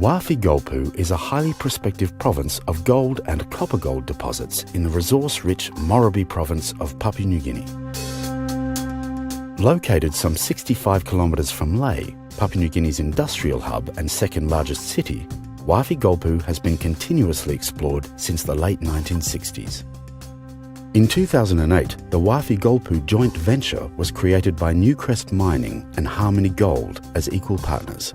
Wafi Golpu is a highly prospective province of gold and copper gold deposits in the resource-rich Morobe province of Papua New Guinea. Located some 65 kilometres from Lae, Papua New Guinea's industrial hub and second largest city, Wafi Golpu has been continuously explored since the late 1960s. In 2008, the Wafi Golpu joint venture was created by Newcrest Mining and Harmony Gold as equal partners.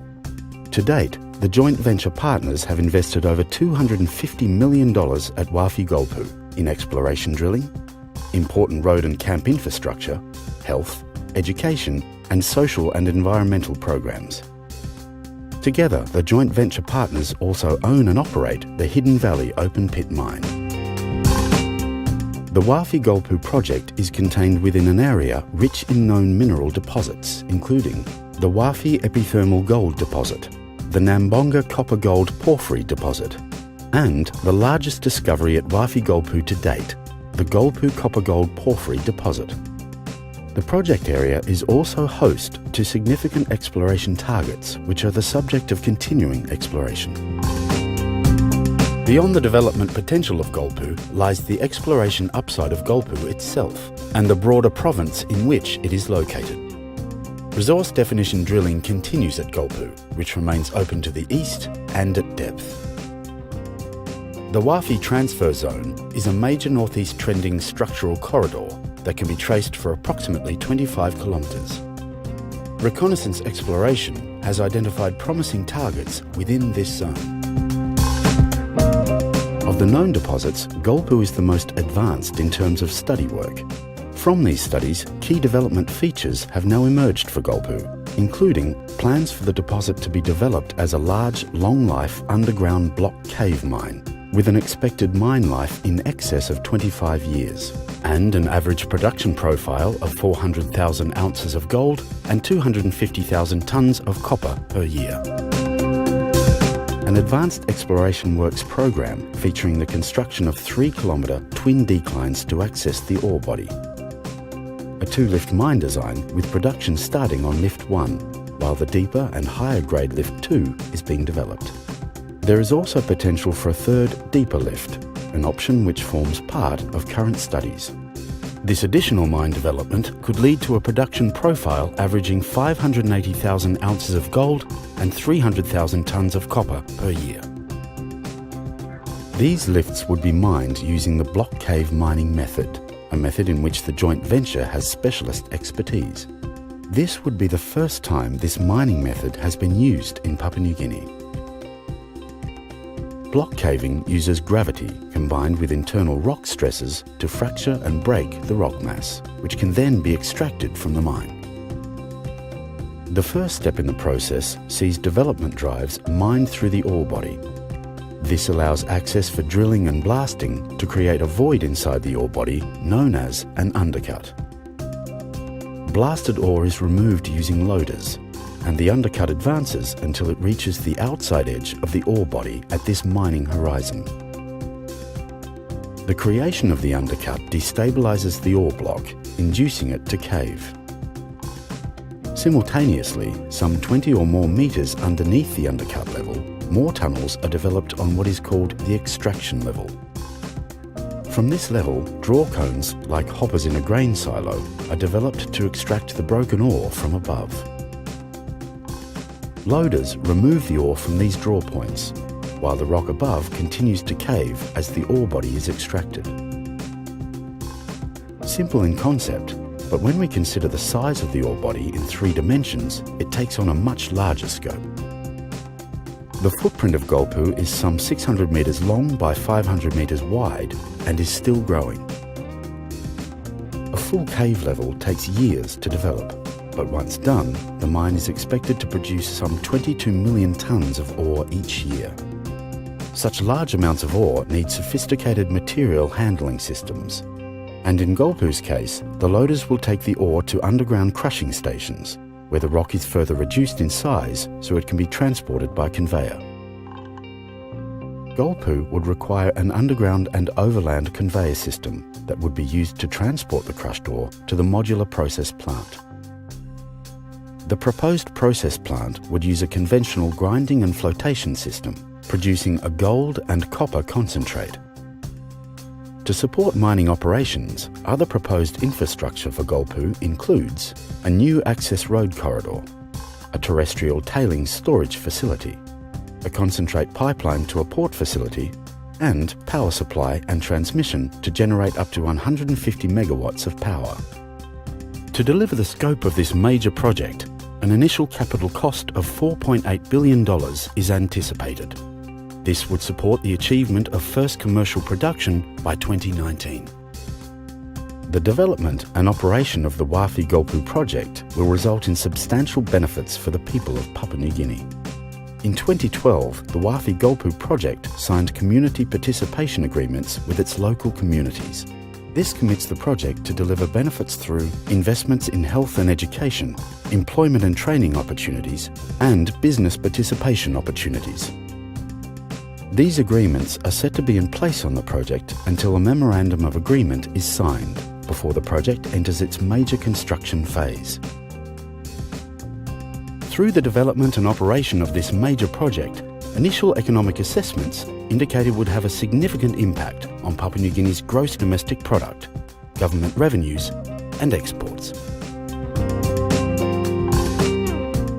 To date, the joint venture partners have invested over $250 million at Wafi Golpu in exploration drilling, important road and camp infrastructure, health, education, and social and environmental programs. Together, the joint venture partners also own and operate the Hidden Valley open pit mine. The Wafi Golpu project is contained within an area rich in known mineral deposits, including the Wafi epithermal gold deposit, the Nambonga copper-gold porphyry deposit, and the largest discovery at Wafi Golpu to date, the Golpu copper-gold porphyry deposit. The project area is also host to significant exploration targets, which are the subject of continuing exploration. Beyond the development potential of Golpu lies the exploration upside of Golpu itself and the broader province in which it is located. Resource definition drilling continues at Golpu, which remains open to the east and at depth. The Wafi Transfer Zone is a major northeast trending structural corridor that can be traced for approximately 25 kilometres. Reconnaissance exploration has identified promising targets within this zone. Of the known deposits, Golpu is the most advanced in terms of study work. From these studies, key development features have now emerged for Golpu, including plans for the deposit to be developed as a large, long-life underground block cave mine, with an expected mine life in excess of 25 years, and an average production profile of 400,000 ounces of gold and 250,000 tonnes of copper per year. An advanced exploration works program featuring the construction of 3-kilometre twin declines to access the ore body. A 2-lift mine design with production starting on Lift 1, while the deeper and higher grade Lift 2 is being developed. There is also potential for a third, deeper lift, an option which forms part of current studies. This additional mine development could lead to a production profile averaging 580,000 ounces of gold and 300,000 tonnes of copper per year. These lifts would be mined using the block cave mining method, a method in which the joint venture has specialist expertise. This would be the first time this mining method has been used in Papua New Guinea. Block caving uses gravity combined with internal rock stresses to fracture and break the rock mass, which can then be extracted from the mine. The first step in the process sees development drives mined through the ore body. This allows access for drilling and blasting to create a void inside the ore body known as an undercut. Blasted ore is removed using loaders, and the undercut advances until it reaches the outside edge of the ore body at this mining horizon. The creation of the undercut destabilizes the ore block, inducing it to cave. Simultaneously, some 20 or more metres underneath the undercut level, more tunnels are developed on what is called the extraction level. From this level, draw cones, like hoppers in a grain silo, are developed to extract the broken ore from above. Loaders remove the ore from these draw points, while the rock above continues to cave as the ore body is extracted. Simple in concept, but when we consider the size of the ore body in 3 dimensions, it takes on a much larger scope. The footprint of Golpu is some 600 metres long by 500 metres wide and is still growing. A full cave level takes years to develop, but once done, the mine is expected to produce some 22 million tonnes of ore each year. Such large amounts of ore need sophisticated material handling systems, and in Golpu's case, the loaders will take the ore to underground crushing stations, where the rock is further reduced in size so it can be transported by conveyor. Golpu would require an underground and overland conveyor system that would be used to transport the crushed ore to the modular process plant. The proposed process plant would use a conventional grinding and flotation system, producing a gold and copper concentrate. To support mining operations, other proposed infrastructure for Golpu includes a new access road corridor, a terrestrial tailings storage facility, a concentrate pipeline to a port facility, and power supply and transmission to generate up to 150 megawatts of power. To deliver the scope of this major project, an initial capital cost of $4.8 billion is anticipated. This would support the achievement of first commercial production by 2019. The development and operation of the Wafi Golpu project will result in substantial benefits for the people of Papua New Guinea. In 2012, the Wafi Golpu project signed community participation agreements with its local communities. This commits the project to deliver benefits through investments in health and education, employment and training opportunities, and business participation opportunities. These agreements are set to be in place on the project until a memorandum of agreement is signed, before the project enters its major construction phase. Through the development and operation of this major project, initial economic assessments indicated would have a significant impact on Papua New Guinea's gross domestic product, government revenues, and exports.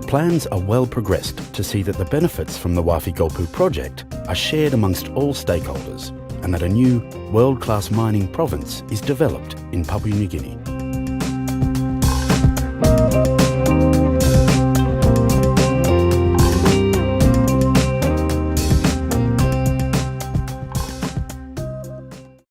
Plans are well progressed to see that the benefits from the Wafi Golpu project are shared amongst all stakeholders and that a new world-class mining province is developed in Papua New Guinea.